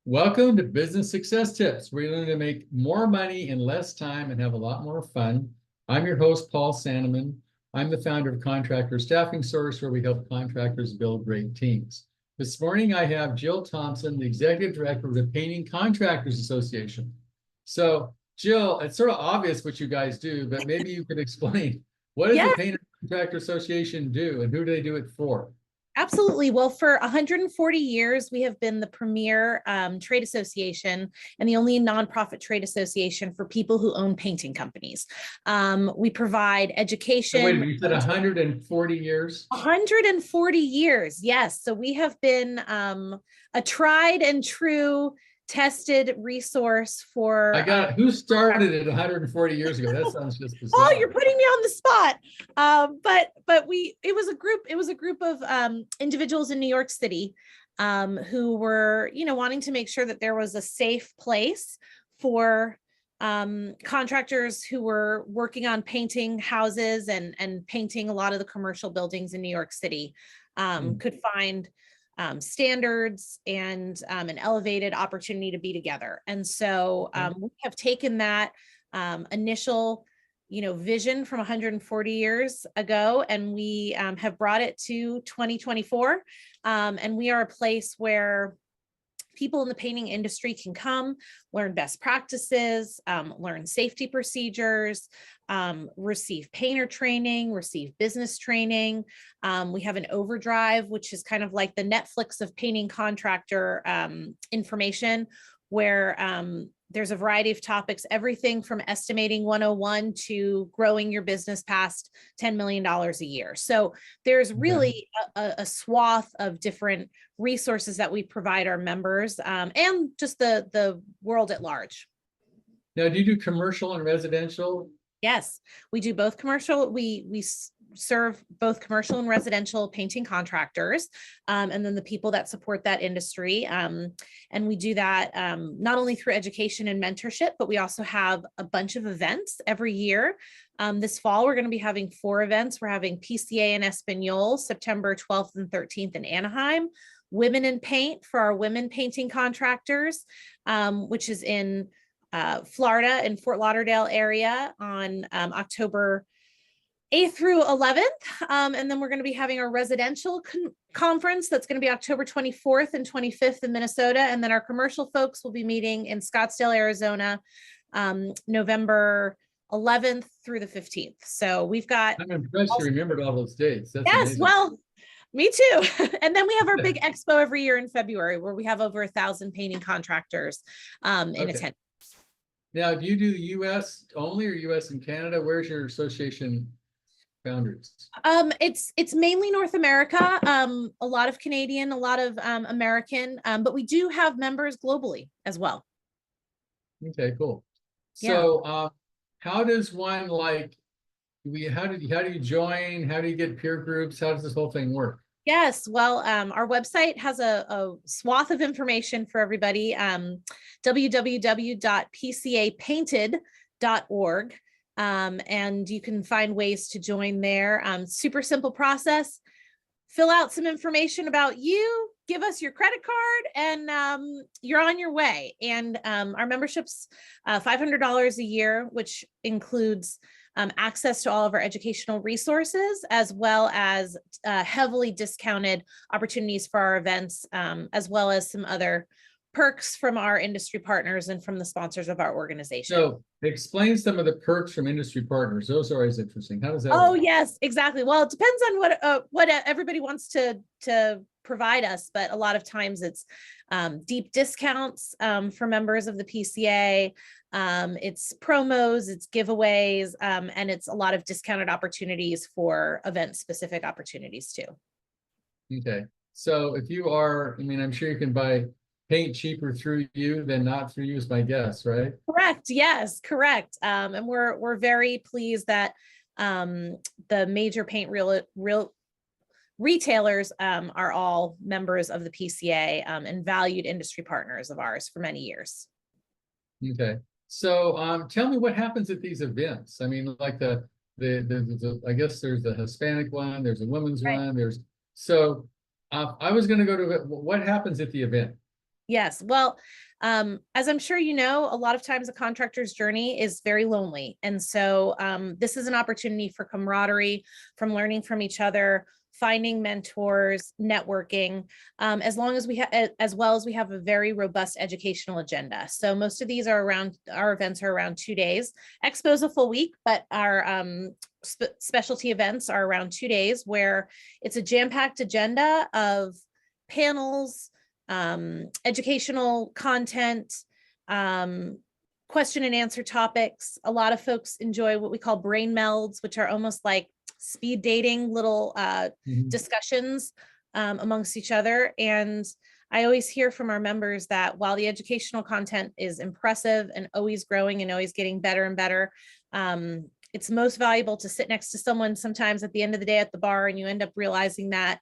Welcome to Business Success Tips, where you learn to make more money in less time and have a lot more fun. I'm your host, Paul Sanneman. I'm the founder of Contractor Staffing Source, where we help contractors build great teams. This morning, I have Jill Thompson, the Executive Director of the Painting Contractors Association. So, Jill, it's sort of obvious what you guys do, but maybe you could explain, what does the Painting Contractor Association do and who do they do it for? Absolutely. Well, for 140 years, we have been the premier trade association and the only nonprofit trade association for people who own painting companies. We provide education. So wait a minute, you said 140 years? 140 years, yes. So we have been a tried and true tested resource for who started it 140 years ago? That sounds just bizarre. Oh, you're putting me on the spot. But it was a group of individuals in New York City who were, wanting to make sure that there was a safe place for contractors who were working on painting houses and painting a lot of the commercial buildings in New York City, could find standards and an elevated opportunity to be together. And so we have taken that initial, vision from 140 years ago, and we have brought it to 2024. And we are a place where people in the painting industry can come, learn best practices, learn safety procedures, receive painter training, receive business training. We have an overdrive, which is kind of like the Netflix of painting contractor information, where there's a variety of topics, everything from estimating 101 to growing your business past $10 million a year. So there's really a swath of different resources that we provide our members and just the world at large. Now, do you do commercial and residential? Yes, we do both commercial. We serve both commercial and residential painting contractors, and then the people that support that industry. And we do that not only through education and mentorship, but we also have a bunch of events every year. This fall, we're going to be having 4 events. We're having PCA in Espanol, September 12th and 13th in Anaheim, Women in Paint for our women painting contractors, which is in Florida and Fort Lauderdale area on October 8th through 11th. And then we're going to be having our residential conference. That's going to be October 24th and 25th in Minnesota. And then our commercial folks will be meeting in Scottsdale, Arizona, November 11th through the 15th. So we've got— I'm impressed you remembered all those dates. That's yes, amazing. well, me too. And then we have our big expo every year in February, where we have over 1,000 painting contractors in attendance. Now, do you do the U.S. only or U.S. and Canada? Where's your association boundaries? It's mainly North America, a lot of Canadian, a lot of American, but we do have members globally as well. Okay, cool. So how does one how do you join? How do you get peer groups? How does this whole thing work? Yes, well, our website has a swath of information for everybody, www.pcapainted.org. And you can find ways to join there. Super simple process. Fill out some information about you, give us your credit card, and you're on your way. And our membership's $500 a year, which includes access to all of our educational resources, as well as heavily discounted opportunities for our events, as well as some other perks from our industry partners and from the sponsors of our organization. So explain some of the perks from industry partners. Those are always interesting. How does that work? work? Yes, exactly. Well, it depends on what everybody wants to provide us, but a lot of times it's deep discounts for members of the PCA. It's promos, it's giveaways, and it's a lot of discounted opportunities for event-specific opportunities too. Okay. So if you are, I'm sure you can buy paint cheaper through you than not through you is my guess, right? Correct. Yes, correct. And we're very pleased that the major paint retailers are all members of the PCA and valued industry partners of ours for many years. Okay. So tell me what happens at these events. I mean, like I guess there's the Hispanic one, there's a women's one, I was going to go to what happens at the event? Yes. Well, as I'm sure you know, a lot of times a contractor's journey is very lonely. And so this is an opportunity for camaraderie, from learning from each other, finding mentors, networking, as well as we have a very robust educational agenda. So most of these are around, our events are around 2 days. Expo's a full week, but our specialty events are around 2 days, where it's a jam-packed agenda of panels, educational content, question and answer topics. A lot of folks enjoy what we call brain melds, which are almost like speed dating little discussions amongst each other. And I always hear from our members that while the educational content is impressive and always growing and always getting better and better, it's most valuable to sit next to someone sometimes at the end of the day at the bar, and you end up realizing that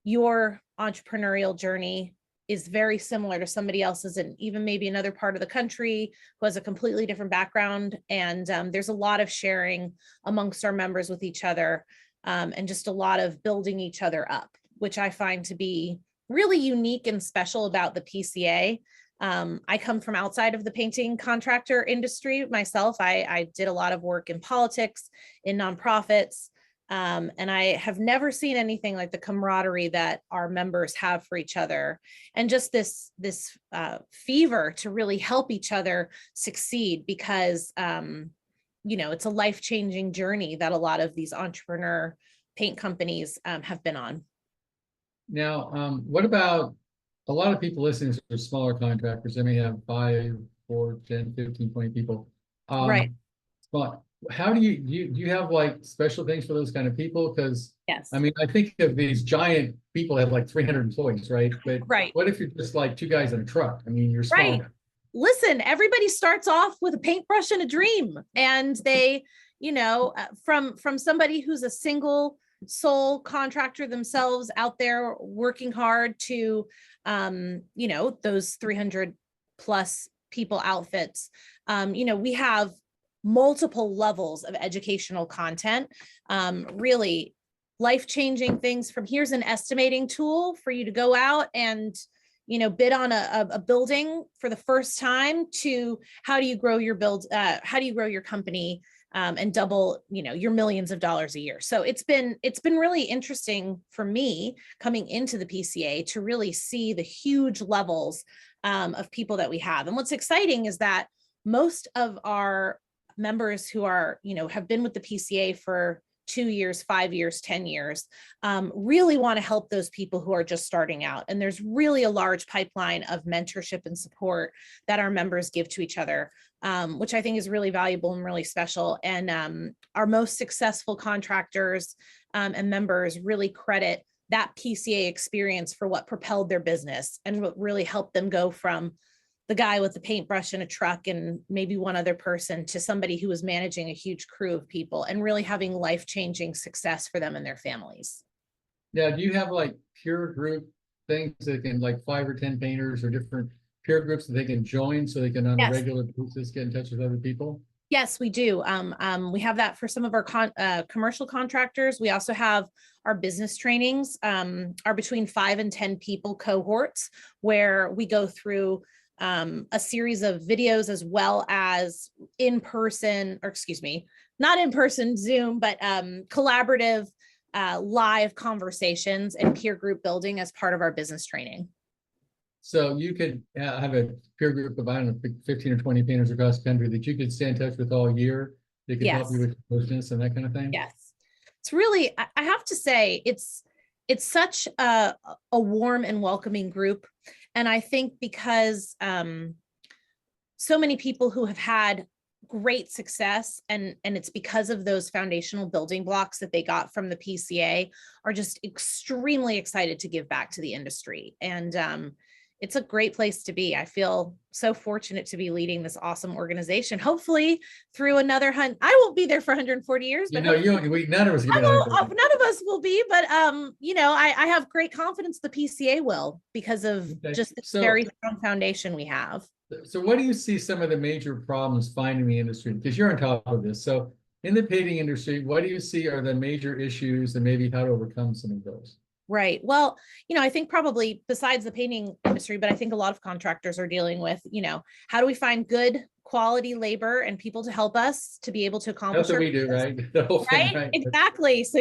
your entrepreneurial journey is very similar to somebody else's, and even maybe another part of the country who has a completely different background. And there's a lot of sharing amongst our members with each other, and just a lot of building each other up, which I find to be really unique and special about the PCA. I come from outside of the painting contractor industry myself. I did a lot of work in politics, in nonprofits, and I have never seen anything like the camaraderie that our members have for each other, and just this fever to really help each other succeed, because it's a life-changing journey that a lot of these entrepreneur paint companies have been on. Now, what about a lot of people listening to smaller contractors? They may have 5, 4, 10, 15, 20 people. Right. But how do you have like special things for those kind of people? Because Yes. I mean, I think of these giant people have like 300 employees, right? But right. What if you're just like 2 guys in a truck? I mean, you're small. Right. Listen, everybody starts off with a paintbrush and a dream, and they, from somebody who's a single sole contractor themselves out there working hard to, those 300 plus people outfits. We have multiple levels of educational content, really life-changing things, from here's an estimating tool for you to go out and bid on a building for the first time, to how do you grow your company and double your millions of dollars a year. So it's been really interesting for me coming into the PCA to really see the huge levels of people that we have. And what's exciting is that most of our members who are have been with the PCA for 2 years, 5 years, 10 years, really want to help those people who are just starting out. And there's really a large pipeline of mentorship and support that our members give to each other, which I think is really valuable and really special. And our most successful contractors and members really credit that PCA experience for what propelled their business and what really helped them go from the guy with the paintbrush in a truck and maybe one other person to somebody who was managing a huge crew of people and really having life-changing success for them and their families. Yeah. Do you have like peer group things that can, like 5 or 10 painters or different peer groups that they can join so they can on a regular basis get in touch with other people? Yes, we do. We have that for some of our commercial contractors. We also have our business trainings, are between 5 and 10 people cohorts, where we go through a series of videos, as well as not in person Zoom, but collaborative live conversations and peer group building as part of our business training. So you could have a peer group of, I don't know, 15 or 20 painters across the country that you could stay in touch with all year. They could help you with your business and that kind of thing. Yes. It's really, I have to say, it's such a warm and welcoming group. And I think because so many people who have had great success, and it's because of those foundational building blocks that they got from the PCA, are just extremely excited to give back to the industry. And it's a great place to be. I feel so fortunate to be leading this awesome organization. Hopefully through another I won't be there for 140 years, but none of us none of us will be, but I have great confidence the PCA will, because of just this very strong foundation we have. So what do you see some of the major problems finding the industry? Because you're on top of this. So in the painting industry, what do you see are the major issues and maybe how to overcome some of those? Right. Well, I think probably besides the painting industry, but I think a lot of contractors are dealing with, how do we find good quality labor and people to help us to be able to accomplish That's what our we do, goals? right? The whole thing, Right, right? exactly. So,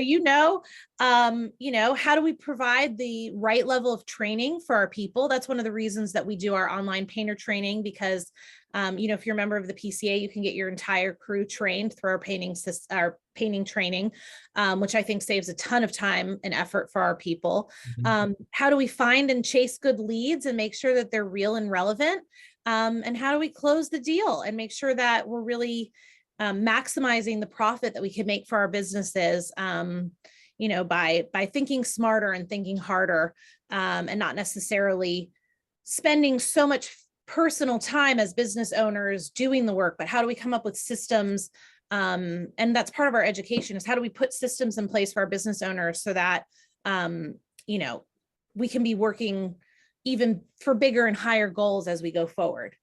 how do we provide the right level of training for our people? That's one of the reasons that we do our online painter training, because, if you're a member of the PCA, you can get your entire crew trained through our painting training, which I think saves a ton of time and effort for our people. Mhm. How do we find and chase good leads and make sure that they're real and relevant? And how do we close the deal and make sure that we're really maximizing the profit that we can make for our businesses, by thinking smarter and thinking harder, and not necessarily spending so much personal time as business owners doing the work, but how do we come up with systems? And that's part of our education, is how do we put systems in place for our business owners so that, we can be working even for bigger and higher goals as we go forward.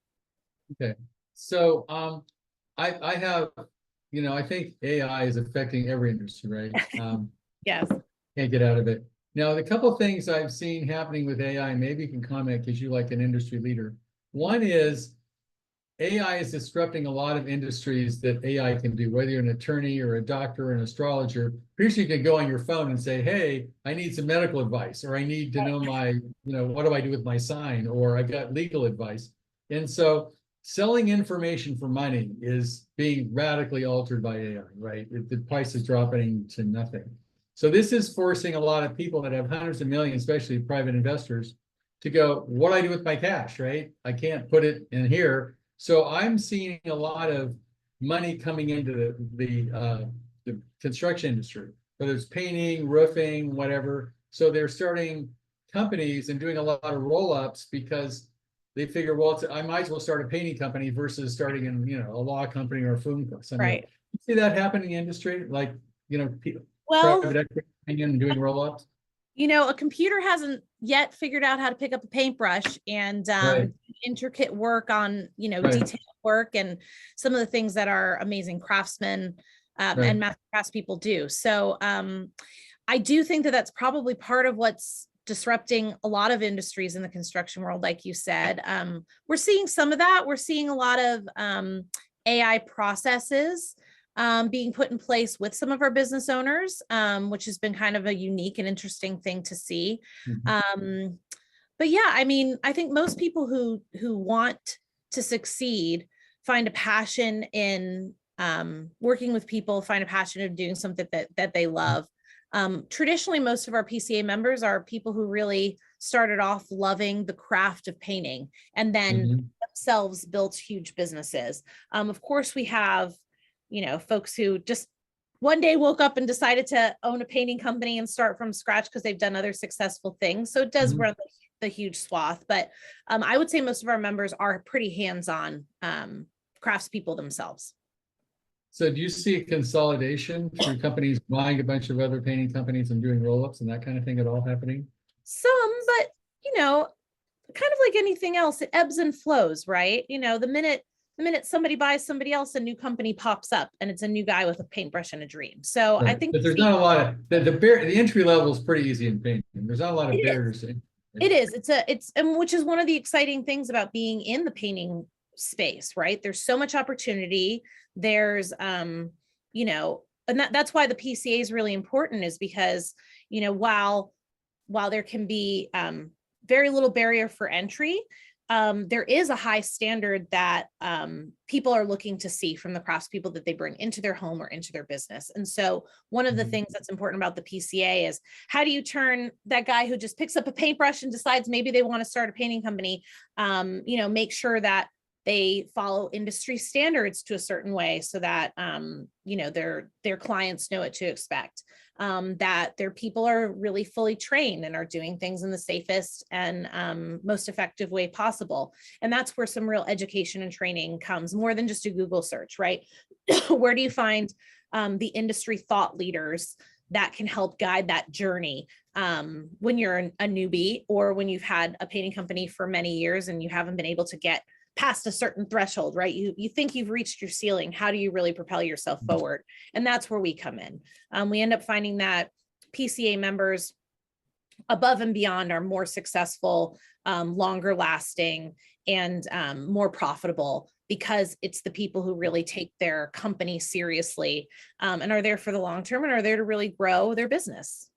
Okay. So, I have, I think AI is affecting every industry, right? Yes. Can't get out of it. Now, the couple of things I've seen happening with AI, maybe you can comment because you like an industry leader. One is AI is disrupting a lot of industries that AI can do, whether you're an attorney or a doctor or an astrologer. Previously, you could go on your phone and say, hey, I need some medical advice, or I need to know what do I do with my sign, or I got legal advice. And so selling information for money is being radically altered by AI, right? The price is dropping to nothing. So this is forcing a lot of people that have hundreds of millions, especially private investors, to go, what do I do with my cash, right? I can't put it in here. So I'm seeing a lot of money coming into the construction industry, whether it's painting, roofing, whatever. So they're starting companies and doing a lot of roll-ups because they figure, well, I might as well start a painting company versus starting in, a law company or a food company. Right. You see that happen in the industry? Like, people, Well, private equity coming in and doing roll-ups? a computer hasn't yet figured out how to pick up a paintbrush and Right. intricate work on, Right. detailed work and some of the things that our amazing craftsmen Right. and master craftspeople do. So I do think that that's probably part of what's disrupting a lot of industries in the construction world, like you said. We're seeing some of that. We're seeing a lot of AI processes being put in place with some of our business owners, which has been kind of a unique and interesting thing to see. Mhm. But yeah, I mean, I think most people who want to succeed find a passion in working with people, find a passion in doing something that they love. Traditionally, most of our PCA members are people who really started off loving the craft of painting and then Mhm. themselves built huge businesses. Of course, we have folks who just one day woke up and decided to own a painting company and start from scratch because they've done other successful things. So it does Mhm. run the huge swath, but I would say most of our members are pretty hands-on craftspeople themselves. So do you see a consolidation through companies buying a bunch of other painting companies and doing roll-ups and that kind of thing at all happening? Some, but kind of like anything else, it ebbs and flows, right? The minute somebody buys somebody else, a new company pops up and it's a new guy with a paintbrush and a dream. So I Right. think But there's not a lot of the entry level is pretty easy in painting. There's not a lot it of is. barriers to entry. It is. And which is one of the exciting things about being in the painting space, right? There's so much opportunity. There's, and that's why the PCA is really important, is because, while there can be very little barrier for entry, there is a high standard that people are looking to see from the craftspeople that they bring into their home or into their business. And so one of the Mhm. things that's important about the PCA is, how do you turn that guy who just picks up a paintbrush and decides maybe they want to start a painting company, make sure that they follow industry standards to a certain way so that their clients know what to expect, that their people are really fully trained and are doing things in the safest and most effective way possible. And that's where some real education and training comes, more than just a Google search, right? Where do you find the industry thought leaders that can help guide that journey when you're a newbie, or when you've had a painting company for many years and you haven't been able to get past a certain threshold, right? You think you've reached your ceiling. How do you really propel yourself forward? And that's where we come in. We end up finding that PCA members above and beyond are more successful, longer lasting, and more profitable, because it's the people who really take their company seriously, and are there for the long term and are there to really grow their business.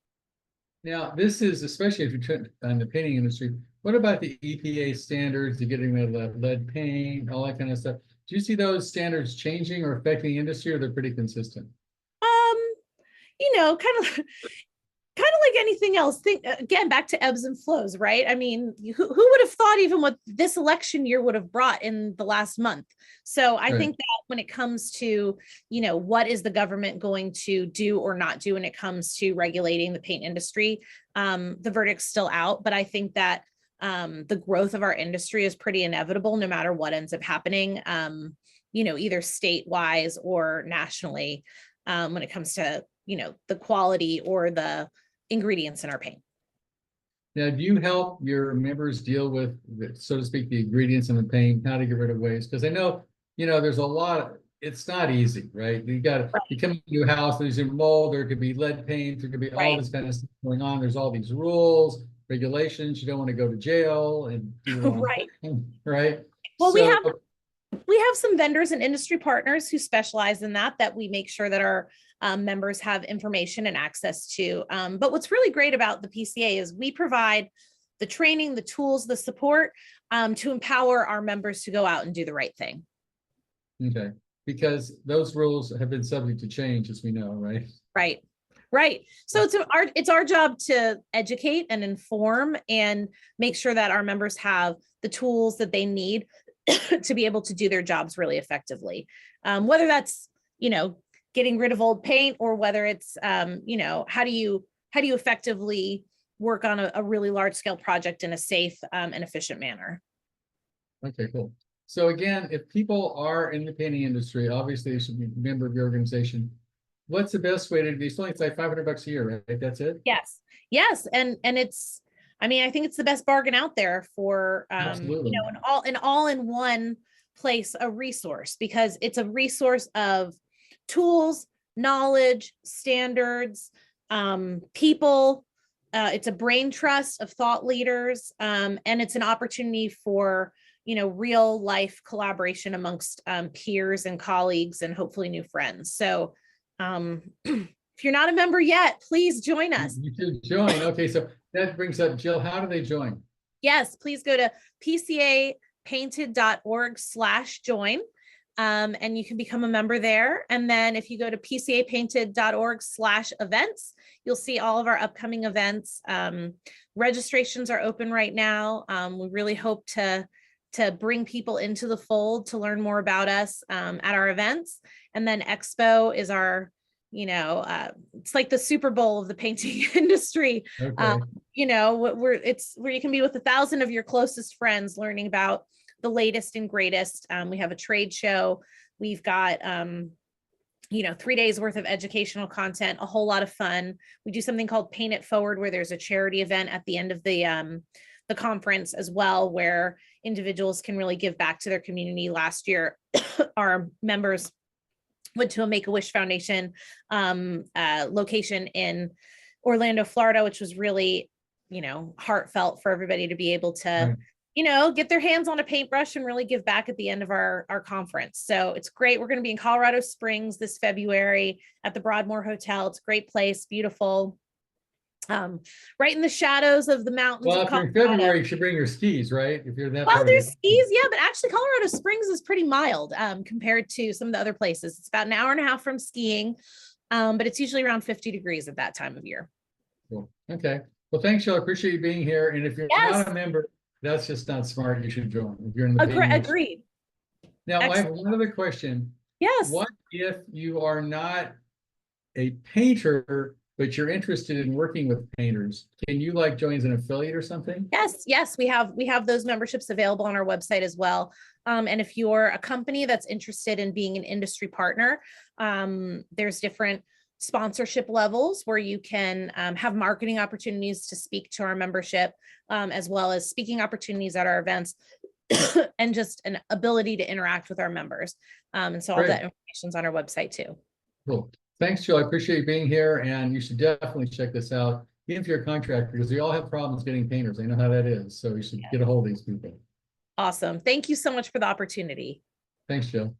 Now, this is especially if you're on the painting industry. What about the EPA standards, the getting rid of lead paint, all that kind of stuff? Do you see those standards changing or affecting the industry, or they're pretty consistent? Kind of like anything else, think again back to ebbs and flows, right? I mean, who would have thought even what this election year would have brought in the last month? So I think that when it comes to, what is the government going to do or not do when it comes to regulating the paint industry, the verdict's still out. But I think that the growth of our industry is pretty inevitable no matter what ends up happening, either state-wise or nationally, when it comes to, the quality or the ingredients in our paint. Now, do you help your members deal with, so to speak, the ingredients in the paint, how to get rid of waste? Because I know, there's a lot, it's not easy, right? You got to, you come to a house, there's mold, there could be lead paint, there could be all this kind of stuff going on. There's all these rules, regulations, you don't want to go to jail and do the wrong thing, right? Well, we have some vendors and industry partners who specialize in that we make sure that our members have information and access to. But what's really great about the PCA is we provide the training, the tools, the support to empower our members to go out and do the right thing. Okay, because those rules have been subject to change, as we know, right? Right. So it's our job to educate and inform and make sure that our members have the tools that they need to be able to do their jobs really effectively. Whether that's, getting rid of old paint, or whether it's, how do you effectively work on a really large scale project in a safe and efficient manner. Okay, cool. So again, if people are in the painting industry, obviously they should be a member of your organization. What's the best way to do? It's only like $500 a year, right? That's it? Yes. And it's, I think it's the best bargain out there for, Absolutely. an all-in-one place, a resource, because it's a resource of tools, knowledge, standards, people. It's a brain trust of thought leaders, and it's an opportunity for, real life collaboration amongst peers and colleagues, and hopefully new friends. So if you're not a member yet, please join us. You should join. Okay, so that brings up, Jill, how do they join? Yes, please go to pcapainted.org/join. And you can become a member there. And then if you go to pcapainted.org/events, you'll see all of our upcoming events. Registrations are open right now. We really hope to bring people into the fold to learn more about us at our events. And then Expo is our, it's like the Super Bowl of the painting industry. Okay. It's where you can be with 1,000 of your closest friends learning about the latest and greatest. We have a trade show. We've got, 3 days worth of educational content, a whole lot of fun. We do something called Paint It Forward, where there's a charity event at the end of the conference as well, where individuals can really give back to their community. Last year, our members went to a Make-A-Wish Foundation location in Orlando, Florida, which was really, heartfelt for everybody to be able to, get their hands on a paintbrush and really give back at the end of our conference. So it's great. We're going to be in Colorado Springs this February at the Broadmoor Hotel. It's a great place, beautiful, right in the shadows of the mountains. Well, if you're in February, you should bring your skis, right? If you're that. Well, there's skis, yeah, but actually Colorado Springs is pretty mild compared to some of the other places. It's about an hour and a half from skiing, but it's usually around 50 degrees at that time of year. Cool. Okay. Well, thanks, Jill. I appreciate you being here. And if you're not a member, that's just not smart. You should join. If you're in the agreed. Now, I have one other question. Yes. What if you are not a painter, but you're interested in working with painters? Can you join as an affiliate or something? Yes, we have those memberships available on our website as well. And if you're a company that's interested in being an industry partner, there's different sponsorship levels where you can have marketing opportunities to speak to our membership, as well as speaking opportunities at our events, and just an ability to interact with our members. And so all that information is on our website too. Cool. Thanks, Jill. I appreciate you being here, and you should definitely check this out. even if you're a contractor, because we all have problems getting painters. I know how that is. So you should get a hold of these people. Awesome. Thank you so much for the opportunity. Thanks, Jill.